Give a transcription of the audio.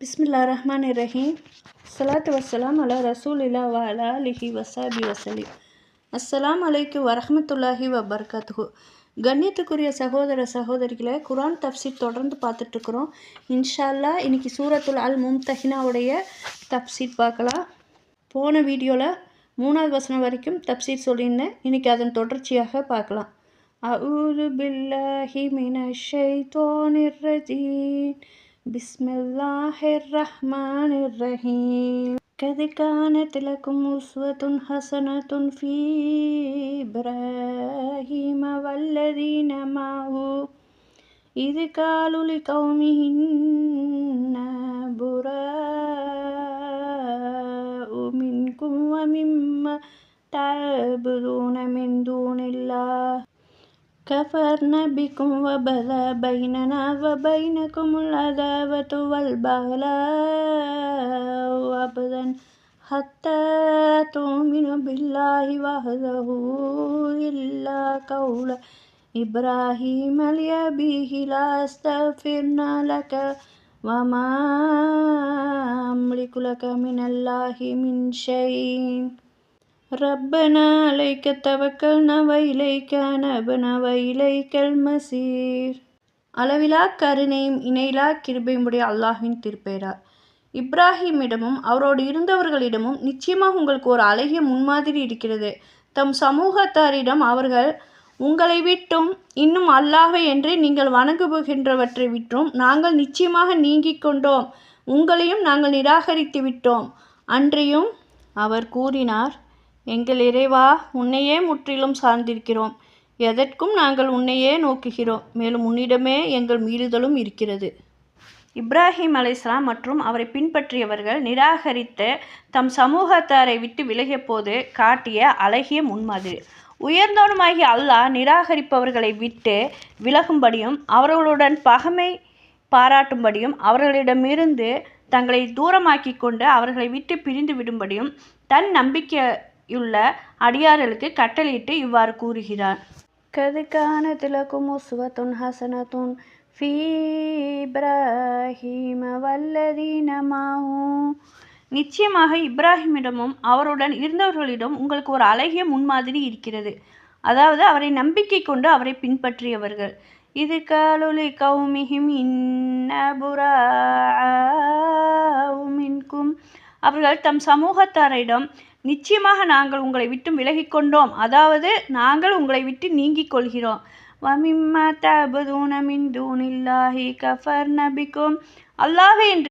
பிஸ்மில்லாஹிர்ரஹ்மானிர்ரஹீம். ஸலாத்து வஸ்ஸலாம் அலா ரசூலில்லா வ அலா ஆலிஹி வஸஹ்பிஹி வஸல்லிம். அஸ்ஸலாமு அலைக்கும் வரஹ்மத்துல்லாஹி வபரகாத்துஹு. கண்ணியத்துக்குரிய சகோதர சகோதரிகளை, குர்ஆன் தஃப்சீர் தொடர்ந்து பார்த்துட்ருக்குறோம். இன்ஷா அல்லாஹ் இன்னைக்கு சூரத்துல் அல் மும்தஹினாவுடைய தஃப்சீர் பார்க்கலாம். போன வீடியோவில் 3வது வசனம் வரைக்கும் தஃப்சீர் சொல்லியிருந்தேன். இன்றைக்கி அதன் தொடர்ச்சியாக பார்க்கலாம். அஊது பில்லாஹி மினஷ் ஷைத்தானிர் ரஜீம். பிஸ்மில்லாஹிர் ரஹ்மானிர் ரஹீம். கத் கானத் லக்கும் உஸ்வத்துன் ஹஸனத்துன் ஃபீ இப்ராஹீம வல்லதீன மஅஹு இத் காலு லிகௌமிஹிம் இன்னா புராஉ மின்கும் வ மிம்மா தஅபுதூன மின் தூனில்லாஹ் கஃபர்னா பிக்கும் வபதா பைனனா வபைனகுமுல் அதாவத்து வல்பக்லாஉ அபதன் ஹத்தா துமினு பில்லாஹி வஹ்தஹு இல்லா கௌல இப்ராஹீம லிஅபீஹி லா அஸ்தக்ஃபிர்னா லக வமா அம்லிகு லக மினல்லாஹி மின் ஷைஇன் ரப்பனா அலைக்க தவக்கல்னா வ இலைக்க அனப்னா வ இலைக்கல் மசீர். அளவிலா கருணையும் இணையிலா கிருபையுமுடைய அல்லாஹ்வின் திருப்பெயரால். இப்ராஹீமிடமும் அவரோடு இருந்தவர்களிடமும் நிச்சயமாக உங்களுக்கு ஒரு அழகிய முன்மாதிரி இருக்கிறது. தம் சமூகத்தாரிடம் அவர்கள் உங்களை விட்டும் இன்னும் அல்லாஹ்வை என்று நீங்கள் வணங்குகின்றவற்றை விட்டும் நாங்கள் நிச்சயமாக நீங்கிக் கொண்டோம், உங்களையும் நாங்கள் நிராகரித்து விட்டோம். அன்றியும் அவர் கூறினார், எங்கள் இறைவா, உன்னையே முற்றிலும் சார்ந்திருக்கிறோம், எதற்கும் நாங்கள் உன்னையே நோக்குகிறோம், மேலும் உன்னிடமே எங்கள் மீறுதலும் இருக்கிறது. இப்ராஹீம் அலைஹிஸ்ஸலாம் மற்றும் அவரை பின்பற்றியவர்கள் நிராகரித்த தம் சமூகத்தாரை விட்டு விலகிய போது காட்டிய அழகிய முன்மாதிரி. உயர்ந்தவனுமாகிய அல்லாஹ் நிராகரிப்பவர்களை விட்டு விலகும்படியும் அவர்களுடன் பகைமை பாராட்டும்படியும் அவர்களிடமிருந்து தங்களை தூரமாக்கி கொண்டு அவர்களை விட்டு பிரிந்து விடும்படியும் தன் நம்பிக்கையுள்ள அடியார்களுக்கு கட்டளையிட்டு இவ்வாறு கூறுகிறார். கத் கானத் லக்கும் உஸ்வத்துன் ஹஸனத்துன் ஃபீ இப்ராஹீம வல்லதீன மஅஹு. நிச்சயமாக இப்ராஹீமிடமும் அவருடன் இருந்தவர்களிடம் உங்களுக்கு ஒரு அழகிய முன்மாதிரி இருக்கிறது, அதாவது அவரை நம்பிக்கை கொண்டு அவரை பின்பற்றியவர்கள். இத் காலு லிகௌமிஹிம் இன்னா புராஉ மின்கும். அவர்கள் தம் சமூகத்தாரிடம் நிச்சயமாக நாங்கள் உங்களை விட்டு விலகிக் கொண்டோம், அதாவது நாங்கள் உங்களை விட்டு நீங்கிக் கொள்கிறோம். வ மிம்மா தஅபுதூன மின் தூனில்லாஹி கஃபர்னா பிக்கும். அல்லாஹ்வை என்று